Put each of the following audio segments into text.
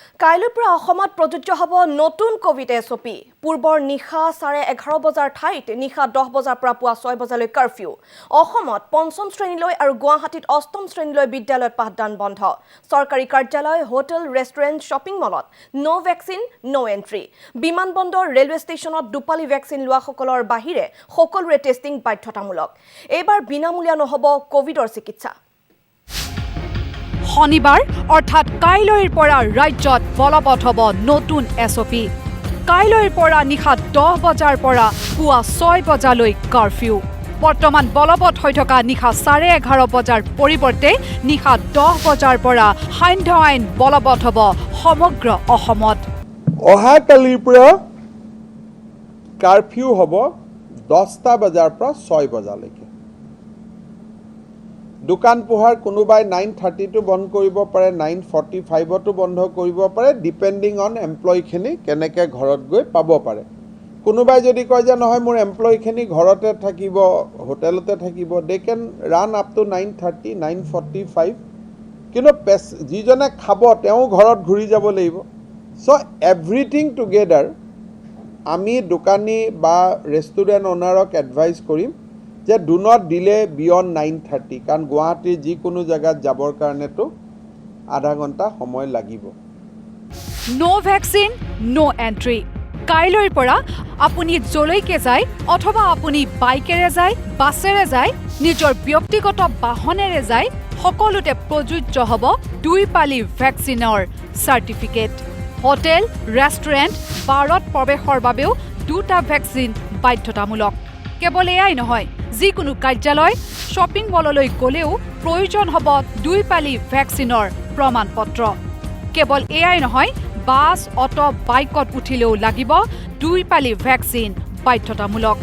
কাইলৈৰ পৰা অসমত প্ৰযোজ্য হ'ব নতুন কোভিড এছঅপি। পূৰ্বৰ নিশা 11:30 বজাৰ ঠাইত নিশা 10 বজাৰ পৰা পুৱা 6 বজালৈ কাৰফিউ। অসমত পঞ্চম শ্ৰেণীলৈ আৰু গুৱাহাটীত অষ্টম শ্ৰেণীলৈ বিদ্যালয়ত পাঠদান বন্ধ। চৰকাৰী কাৰ্যালয়, হোটেল, ৰেষ্টুৰেণ্ট, শ্বপিং মলত ন' ভেকচিন, ন' এণ্ট্ৰি। বিমানবন্দৰ, ৰেলৱে ষ্টেচনত দুপালি ভেকচিন লোৱাসকলৰ বাহিৰে সকলোৰে টেষ্টিং বাধ্যতামূলক। এইবাৰ বিনামূলীয়া নহ'ব কোভিডৰ চিকিৎসা। শনিবাৰ অৰ্থাৎ কাইলৈৰ পৰা ৰাজ্যত বলবৎ হ'ব নতুন এছঅপি। কাইলৈৰ পৰা নিশা 10 বজাৰ পৰা পুৱা 6 বজালৈ কাৰফিউ। বৰ্তমান বলবৎ হৈ থকা নিশা 11:30 বজাৰ পৰিৱৰ্তে নিশা 10 বজাৰ পৰা সান্ধ্য আইন বলবৎ হ'ব সমগ্ৰ অসমত। অহাকালিৰ পৰা কাৰফিউ হ'ব 10টা বজাৰ পৰা 6 বজালৈকে। দোকান পোহাৰ কোনোবাই 9:30 বন্ধ কৰিব পাৰে, 9:45 বন্ধ কৰিব পাৰে, ডিপেণ্ডিং অন এমপ্লয়ীখিনি কেনেকৈ ঘৰত গৈ পাব পাৰে। কোনোবাই যদি কয় যে নহয় মোৰ এমপ্লয়ীখিনি ঘৰতে থাকিব, হোটেলতে থাকিব, দে কেন ৰান আপ টু 9:30, 9:45। কিন্তু যিজনে খাব তেওঁ ঘৰত ঘূৰি যাব লাগিব। চ' এভৰিথিং টুগেডাৰ আমি দোকানী বা ৰেষ্টুৰেণ্ট অ'নাৰক এডভাইচ কৰিম যে ডু নট ডিলে বিয়ণ্ড 9:30, কাৰণ গুৱাহাটীৰ যিকোনো জেগাত যাবৰ কাৰণেতো আধা ঘণ্টা সময় লাগিব। ন' ভেকচিন, ন' এণ্ট্ৰি। কাইলৈৰ পৰা আপুনি যলৈকে যায় অথবা আপুনি বাইকেৰে যায়, বাছেৰে যায়, নিজৰ ব্যক্তিগত বাহনেৰে যায়, সকলোতে প্ৰযোজ্য হ'ব 2 পালি ভেকচিনৰ চাৰ্টিফিকেট। হোটেল, ৰেষ্টুৰেণ্ট, বাৰত প্ৰৱেশৰ বাবেও 2টা ভেকচিন বাধ্যতামূলক। কেৱল এয়াই নহয়, যিকোনো কাৰ্যালয়, শ্বপিং মললৈ গ'লেও প্ৰয়োজন হ'ব 2 পালি ভেকচিনৰ প্ৰমাণ পত্ৰ। কেৱল এয়াই নহয়, বাছ, অটো, বাইকত উঠিলেও লাগিব 2 পালি ভেকচিন বাধ্যতামূলক।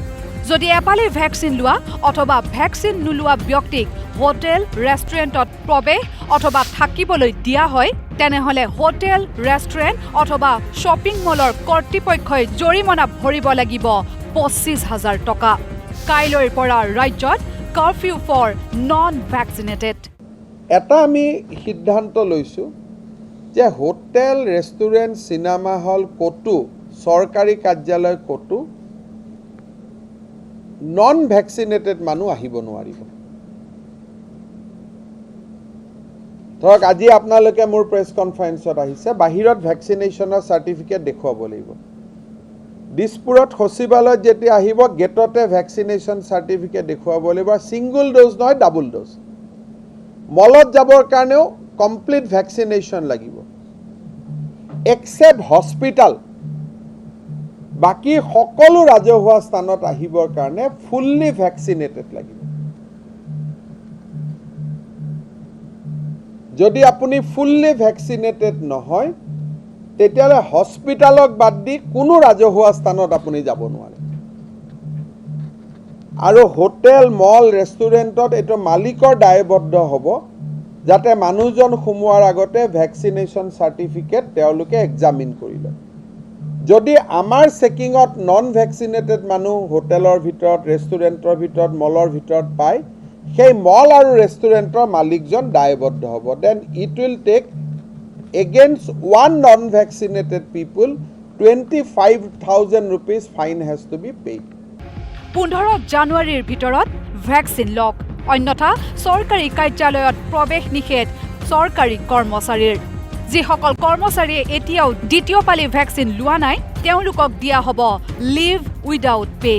যদি এপালি ভেকচিন লোৱা অথবা ভেকচিন নোলোৱা ব্যক্তিক হোটেল, ৰেষ্টুৰেণ্টত প্ৰৱেশ অথবা থাকিবলৈ দিয়া হয়, তেনেহ'লে হোটেল, ৰেষ্টুৰেণ্ট অথবা শ্বপিং মলৰ কৰ্তৃপক্ষই জৰিমনা ভৰিব লাগিব 25,000 টকা। কাইলৈৰ পৰা ৰাজ্যত কাৰফিউ ফৰ নন ভেকচিনেটেড। এটা আমি সিদ্ধান্ত লৈছোঁ যে হোটেল, ৰেষ্টুৰেণ্ট, চিনেমা হল ক'তো, চৰকাৰী কাৰ্যালয় ক'তো নন ভেকচিনেটেড মানুহ আহিব নোৱাৰিব। ধৰক আজি আপোনালোকে মোৰ প্ৰেছ কনফাৰেন্সত আহিছে, বাহিৰত ভেকচিনেশ্যনৰ চাৰ্টিফিকেট দেখুৱাব লাগিব। দিছপুৰত সচিবালয়ত যেতিয়া আহিব, গেটতে ভেকচিনেশ্যন চাৰ্টিফিকেট দেখুৱাব লাগিব। ছিংগুল ড'জ নহয়, ডাবুল ড'জ। মলত যাবৰ কাৰণেও কমপ্লিট ভেকচিনেশ্যন লাগিব। এক্সেপ্ট হস্পিটাল, বাকী সকলো ৰাজহুৱা স্থানত আহিবৰ কাৰণে ফুল্লি ভেকচিনেটেড লাগিব। যদি আপুনি ফুল্লি ভেকচিনেটেড নহয়, তেতিয়াহ'লে হস্পিটালক বাদ দি কোনো ৰাজহুৱা স্থানত আপুনি যাব নোৱাৰে। আৰু হোটেল, মল, ৰেষ্টুৰেণ্টত এইটো মালিকৰ দায়বদ্ধ হ'ব যাতে মানুহজন সোমোৱাৰ আগতে ভেকচিনেশ্যন চাৰ্টিফিকেট তেওঁলোকে এক্সামিন কৰি লয়। যদি আমাৰ চেকিঙত নন ভেকচিনেটেড মানুহ হোটেলৰ ভিতৰত, ৰেষ্টুৰেণ্টৰ ভিতৰত, মলৰ ভিতৰত পায়, সেই মল আৰু ৰেষ্টুৰেণ্টৰ মালিকজন দায়বদ্ধ হ'ব। Then it will take against one non-vaccinated people 25,000 rupees fine has to be paid. 15 জানুৱাৰীৰ ভিতৰত ভেকচিন লওক, অন্যথা চৰকাৰী কাৰ্যালয়ত প্ৰৱেশ নিষেধ চৰকাৰী কৰ্মচাৰীৰ। যিসকল কৰ্মচাৰীয়ে এতিয়াও দ্বিতীয় পালি ভেকচিন লোৱা নাই, তেওঁলোকক দিয়া হ'ব লিভ উইদাউট পে।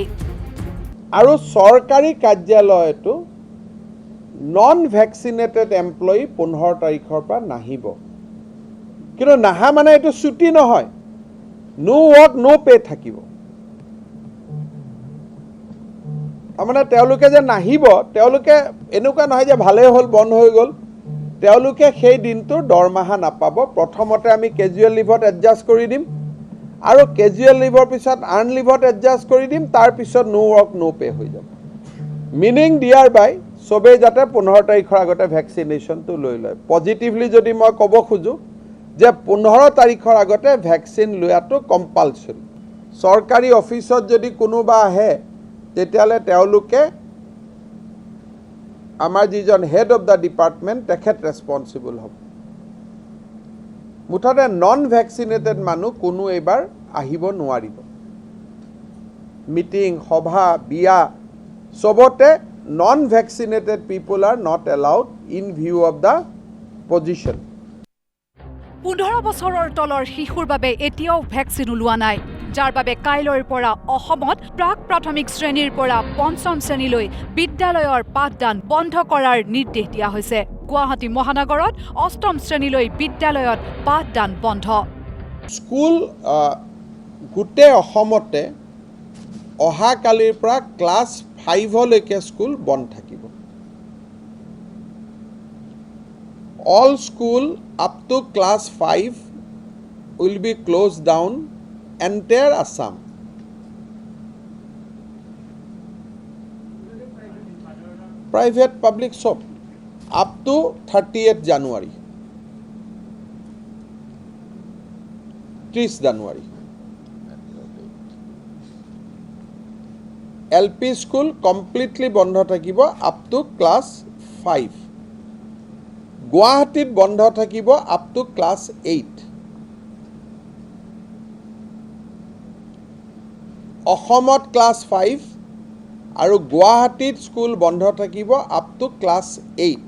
আৰু চৰকাৰী কাৰ্যালয়তো নন ভেকচিনেটেড এমপ্লয়ী 15 তাৰিখৰ পৰা নাহিব। কিন্তু নাহা মানে এইটো ছুটি নহয়, নো ৱৰ্ক নো পে থাকিব। তাৰমানে তেওঁলোকে যে নাহিব, তেওঁলোকে এনেকুৱা নহয় যে ভালেই হ'ল বন্ধ হৈ গ'ল, তেওঁলোকে সেই দিনটোৰ দৰমহা নাপাব। প্ৰথমতে আমি কেজুৱেল লিভত এডজাষ্ট কৰি দিম, আৰু কেজুৱেল লিভৰ পিছত আৰ্ণ লিভত এডজাষ্ট কৰি দিম, তাৰপিছত নো ৱৰ্ক নো পে হৈ যাব। মিনিং দিয়াৰ বাই চবেই যাতে 15 তাৰিখৰ আগতে ভেকচিনেশ্যনটো লৈ লয়। পজিটিভলি যদি মই ক'ব খোজোঁ যে 15 তাৰিখৰ আগতে ভেকচিন লোৱাটো কম্পালচৰি। চৰকাৰী অফিচত যদি কোনোবা আহে, তেতিয়াহ'লে তেওঁলোকে আমাৰ যিজন হেড অফ দ্য ডিপাৰ্টমেণ্ট, তেখেত ৰেছপনচিবল হ'ব। মুঠতে নন ভেকচিনেটেড মানুহ কোনো এইবাৰ আহিব নোৱাৰিব মিটিং সভা বিয়া সবতে non vaccinated people are not allowed in view of the position 15 বছৰৰ তলৰ শিশুৰ বাবে এতিয়াও ভেকচিন ওলোৱা নাই যাৰ বাবে কাইলৈৰ পৰা অসমত প্ৰাক প্ৰাথমিক শ্ৰেণীৰ পৰা পঞ্চম শ্ৰেণীলৈ বিদ্যালয়ৰ পাঠদান বন্ধ কৰাৰ নিৰ্দেশ দিয়া হৈছে গুৱাহাটী মহানগৰত অষ্টম শ্ৰেণীলৈ বিদ্যালয়ত পাঠদান বন্ধ স্কুল গোটেই অসমতে অহাকালিৰ পৰা ক্লাছ 5 লৈকে স্কুল বন্ধ থাকিব all school up to class 5 will be closed down entire Assam private public shop up to 30th January 30 January LP school completely বন্ধ থাকিব up to class 5 গুৱাহাটীত বন্ধ থাকিব up to class 8 অসমত class 5 আৰু গুৱাহাটীত স্কুল বন্ধ থাকিব up to class 8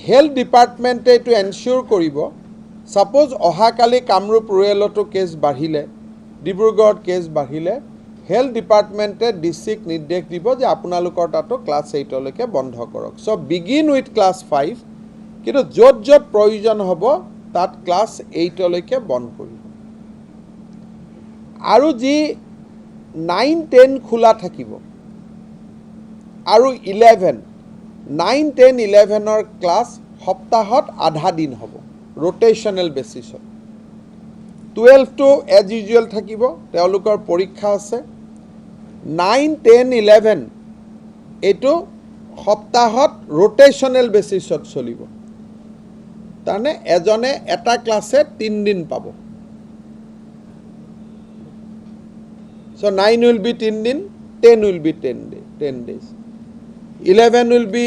হেলথ ডিপাৰ্টমেণ্টে এইটো এনচিয়ৰ কৰিব সাপোজ অহাকালি কামৰূপ ৰুৰেলতো কেছ বাঢ়িলে ডিব্ৰুগড়ত কেছ বাঢ়িলে হেলথ ডিপাৰ্টমেণ্টে ডিস্ট্ৰিক্ট নিৰ্দেশ দিব যে আপোনালোকৰ তাতো ক্লাছ 8 লৈকে বন্ধ কৰক সো বিগিন উইথ ক্লাছ 5 কিন্তু য'ত য'ত প্ৰয়োজন হ'ব তাত ক্লাছ 8 লৈকে বন্ধ কৰিব আৰু যি 9 10 খোলা থাকিব আৰু 11 9 10 11 ক্লাছ সপ্তাহত আধা দিন হ'ব ৰোটেশনাল বেসিছত 12 টো এজ ইউজুৱেল থাকিব তেওঁলোকৰ পৰীক্ষা আছে 9 10 11 এটো সপ্তাহত ৰোটেশনাল বেসিছত চলিব তানে এজনে এটা ক্লাছে 3 দিন পাব so 9 will be 3 din 10 will be 10 days 11 will be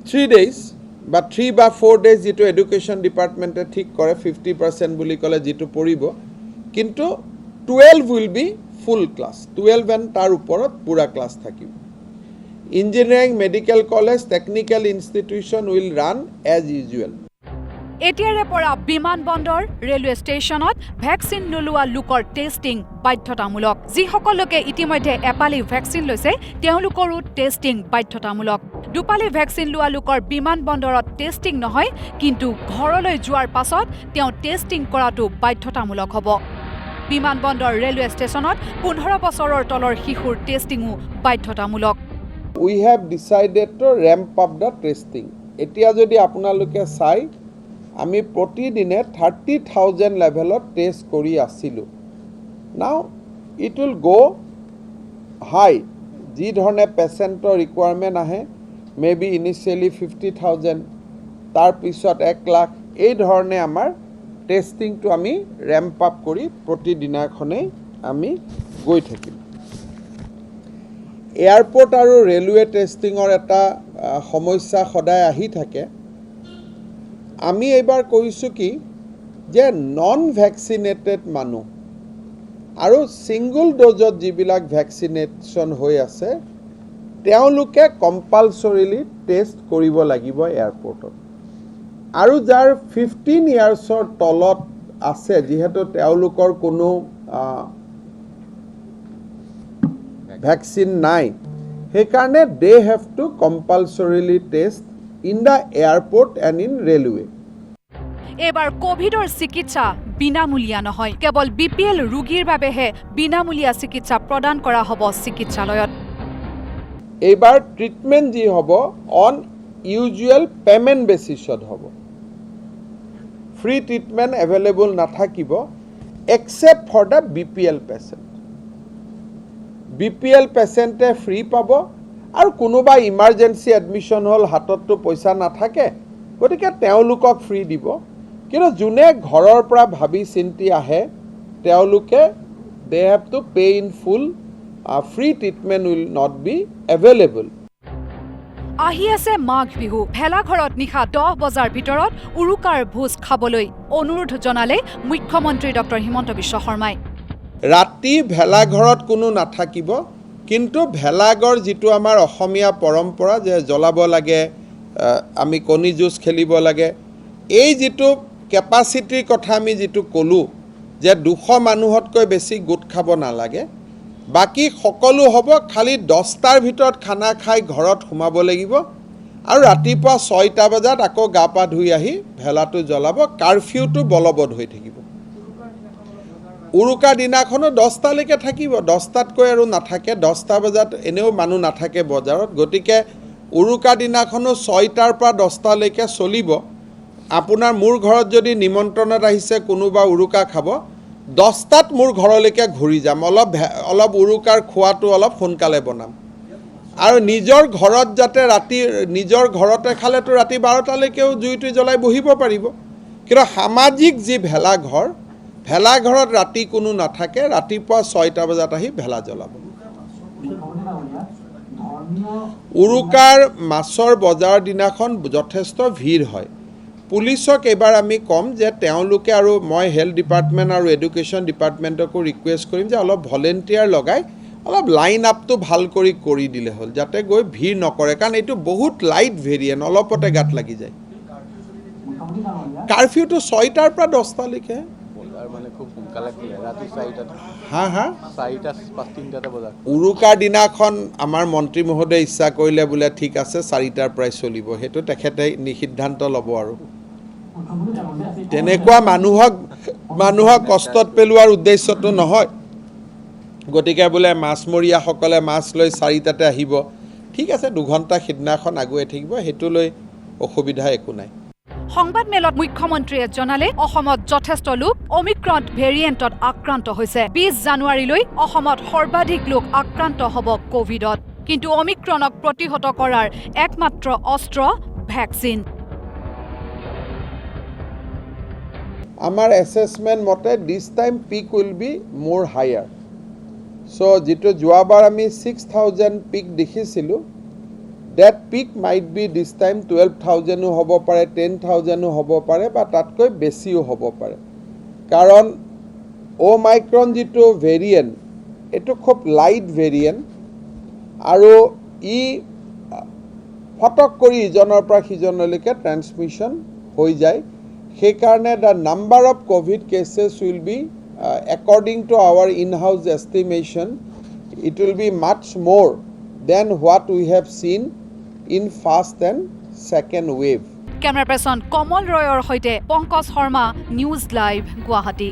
3 days but 3 বা 4 days যেটো এডুকেশন ডিপার্টমেন্টে ঠিক করে 50% বুলি কলে যেটো পড়িব কিন্তু 12 will be full class 12 and তার উপৰত পুৰা ক্লাস থাকিব engineering medical college technical institution will run as usual এতিয়াৰে পৰা বিমানবন্দৰ ৰেলৱে ষ্টেচনত ভেকচিন নোলোৱা লোকৰ টেষ্টিং বাধ্যতামূলক যিসকলকে ইতিমধ্যে এপালি ভেকচিন লৈছে তেওঁলোকৰো টেষ্টিং বাধ্যতামূলক দুপালি ভেকচিন লোৱা লোকৰ বিমানবন্দৰত টেষ্টিং নহয় কিন্তু ঘৰলৈ যোৱাৰ পাছত তেওঁ টেষ্টিং কৰাটো বাধ্যতামূলক হ'ব বিমানবন্দৰ ৰেলৱে ষ্টেচনত 15 বছৰৰ তলৰ শিশুৰ টেষ্টিংও বাধ্যতামূলক we have decided to ramp up the testing এতিয়া যদি আপোনালোকে চাই আমি প্ৰতিদিনে 30,000 লেভেলত টেষ্ট কৰি আছিলো নাও ইট উইল গো হাই যি ধৰণে পেশেন্টৰ ৰিকুৱাৰমেন্ট আহে মেবি ইনিশিয়ালি 50,000 তাৰ পিছত 1 লাখ এই ধৰণে আমাৰ টেষ্টিংটো আমি ৰেম্প আপ কৰি প্ৰতিদিনাখনে আমি গৈ থাকিম এয়াৰপোৰ্ট আৰু ৰেলৱে টেষ্টিংৰ এটা সমস্যা সদায় আহি থাকে আমি এবাৰ কৈছো কি যে নন ভ্যাকসিনেটেড মানুহ আৰু সিঙ্গল ডোজত যিবিলাক ভ্যাকসিনেশন হৈ আছে তেওঁলোকে কম্পালসৰিলি টেষ্ট কৰিব লাগিব এয়াৰপোৰ্টত আৰু যাৰ 15 ইয়াৰ্ছৰ তলত আছে যিহেতু তেওঁলোকৰ কোনো ভ্যাকসিন নাই সেইকাৰণে they have to compulsorily test in the airport and in railway এবাৰ কোভিডৰ চিকিৎসা বিনামূলীয়া নহয় কেৱল বিপিএল ৰোগীৰ বাবেহে বিনামূলীয়া চিকিৎসা প্ৰদান কৰা হ'ব চিকিৎসালয়ত এবাৰ ট্ৰিটমেন্ট যি হ'ব অন ইউজুৱেল পেমেন্ট বেসিছত হ'ব ফ্ৰী ট্ৰিটমেন্ট এভেইলেবল নাথাকিব except for the BPL patient BPL পেশেন্টে ফ্ৰী পাব আৰু কোনোবা ইমাৰ্জেন্সি এডমিশন হল হাততটো পইচা নাথাকে গতিকে তেওঁলোকক ফ্ৰী দিব কিন্তু জুনে ঘৰৰ পৰা ভাবি চিন্তি আহে তেওঁলোকে they have to pay in full free treatment will not be available আহি আছে মাঘ বিহু ভেলাঘৰত নিশা 10 বজাৰ ভিতৰত উৰুকাৰ ভোজ খাবলৈ অনুৰোধ জনালে মুখ্যমন্ত্ৰী ডক্টৰ হিমন্ত বিশ্ব শৰ্মাই ৰাতি ভেলাঘৰত কোনো নাথাকিব কিন্তু ভেলাঘৰ যিটো আমাৰ অসমীয়া পৰম্পৰা যে জ্বলাব লাগে আমি কণী যুঁজ খেলিব লাগে এই যিটো কেপাচিটিৰ কথা আমি যিটো ক'লোঁ যে 200 মানুহতকৈ বেছি গোট খাব নালাগে বাকি সকলো হ'ব খালি 10টাৰ ভিতৰত খানা খাই ঘৰত সোমাব লাগিব আৰু ৰাতিপুৱা 6টা বজাত আকৌ গা পা ধুই আহি ভেলাটো জ্বলাব কাৰফিউটো বলবৎ হৈ থাকিব উৰুকা দিনাখনো 10টালৈকে থাকিব 10টাতকৈ আৰু নাথাকে 10টা বজাত এনেও মানুহ নাথাকে বজাৰত গতিকে উৰুকা দিনাখনো 6টাৰ পৰা 10টালৈকে চলিব আপোনাৰ মোৰ ঘৰত যদি নিমন্ত্ৰণত আহিছে কোনোবা উৰুকা খাব 10টাত মোৰ ঘৰলৈকে ঘূৰি যাম অলপ উৰুকাৰ খোৱাটো অলপ সোনকালে বনাম আৰু নিজৰ ঘৰত যাতে ৰাতি নিজৰ ঘৰতে খালেতো ৰাতি 12টালৈকেও জুইটো জ্বলাই বহিব পাৰিব কিন্তু সামাজিক যি ভেলাঘৰত ৰাতি কোনো নাথাকে ৰাতিপুৱা 6টা বজাত আহি ভেলা জ্বলাব উৰুকাৰ মাছৰ বজাৰ দিনাখন যথেষ্ট ভিৰ হয় পুলিচক এবাৰ আমি কম যে তেওঁলোকে আৰু মই হেলথ ডিপাৰ্টমেণ্ট আৰু এডুকেশ্যন ডিপাৰ্টমেণ্টকো ৰিকুৱেষ্ট কৰিম যে অলপ ভলেণ্টিয়াৰ লগাই অলপ লাইন আপটো ভাল কৰি দিলে হ'ল যাতে গৈ ভিৰ নকৰে কাৰণ এইটো বহুত লাইট ভেৰিয়েণ্ট অলপতে গাত লাগি যায় কাৰফিউটো 6টাৰ পৰা 10টালৈকে উৰুকাৰ দিনাখন আমাৰ মন্ত্ৰী মহোদয়ে ইচ্ছা কৰিলে বোলে ঠিক আছে 4টাৰ পৰাই চলিব সেইটো তেখেতে সিদ্ধান্ত ল'ব আৰু তেনেকুৱা মানুহক কষ্টত পেলোৱাৰ উদ্দেশ্যটো নহয় গতিকে বোলে মাছমৰীয়াসকলে মাছ লৈ 4টাতে আহিব ঠিক আছে 2 ঘণ্টা সিদিনাখন আগুৱাই থাকিব সেইটো লৈ অসুবিধা একো নাই সংবাদ মেলত মুখ্যমন্ত্ৰীয়ে জনালে অসমত যথেষ্ট লোক অমিক্ৰন ভেৰিয়েণ্টত আক্ৰান্ত হৈছে 20 জানুৱাৰীলৈ অসমত সৰ্বাধিক লোক আক্ৰান্ত হ'ব কোভিডত কিন্তু অমিক্ৰণক প্ৰতিহত কৰাৰ একমাত্ৰ অস্ত্ৰ ভেকচিন আমাৰ এছেছমেণ্ট মতে this time peak will be more higher চ' যিটো যোৱাবাৰ আমি 6,000 পিক দেখিছিলোঁ that peak might be this time 12,000 হ'ব পাৰে 10,000 হ'ব পাৰে বা তাতকৈ বেছিও হ'ব পাৰে কাৰণ ওমাইক্ৰন যিটো ভেৰিয়েণ্ট এইটো খুব লাইট ভেৰিয়েণ্ট আৰু ই ফটক কৰি ইজনৰ পৰা সিজনলৈকে ট্ৰান্সমিশ্যন হৈ যায় সেইকাৰণে the number of COVID cases will be according to our in-house estimation it will be much more than what we have seen in first and second wave. Camera person Komal Royৰ সৈতে Pankaj Sharma news live Guwahati